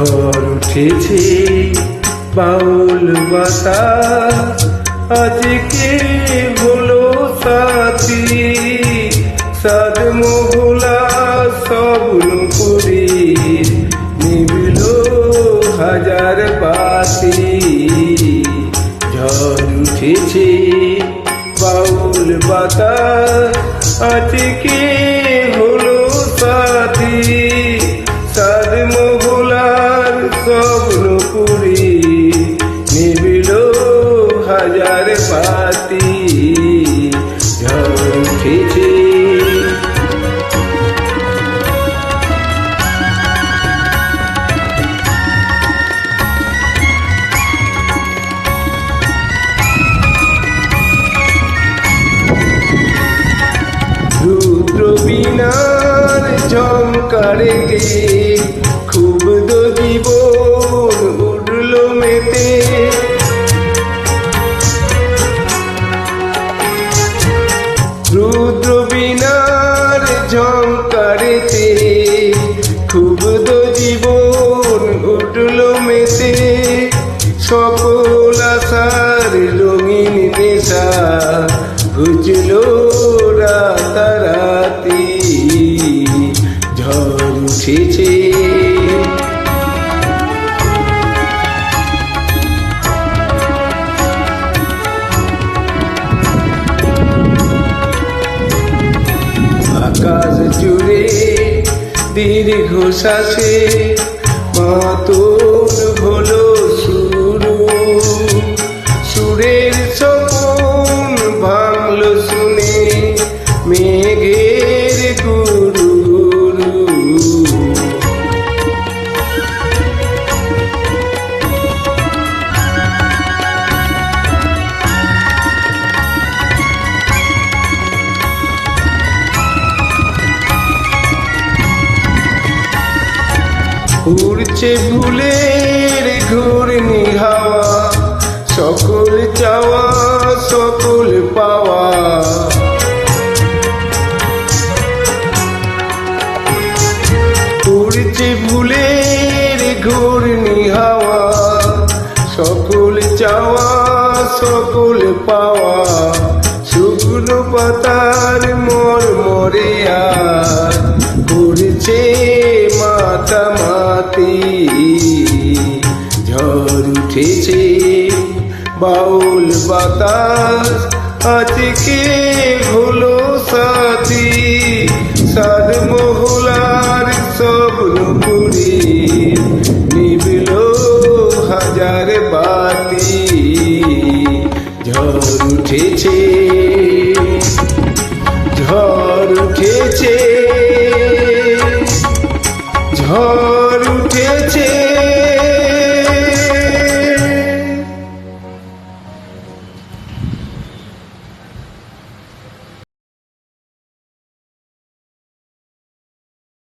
ঝড় উঠেছে বাউল বাতাস, আজকে হলো সাথী। সাদ মহুলা সব নুপুরি, নিবিল হাজার বাতি। ঝড় উঠেছে বাউল বাতাস, আজকে হলো সাথী। সাদ মহুলার সব নুপুরি, নিবিল হাজার বাতি। ঝড় উঠেছে রুদ্র বীণার ঝংকারেতে ক্ষুব্ধ জীবন উঠল মেতে। রুদ্র বীণার ঝংকারেতে ক্ষুব্ধ জীবন উঠল মেতে। সকল আশার রঙিন নেশা ঘুচল রাতারাতি। ঝড় উঠেছে আকাশ জুড়ে দীর্ঘ শ্বাসে মাতোর হলো শুরু। সুরের সপন ভাঙল শুনে মেঘের গুরু। উড়ছে ভুলের ঘূর্ণি হাওয়া, সকল চাওয়া সকল পাওয়া। উড়ছে ভুলের ঘূর্ণি হাওয়া, সকল চাওয়া সকল পাওয়া। শুকনো পাতার মরমরে আর করছে মাতামাতি। ঝড় উঠেছে বাউল বাতাস, আজকে হলো সাথী। সাদ মহুলার সব নুপুরি, নিবিল হাজার বাতি। ঝড় উঠেছে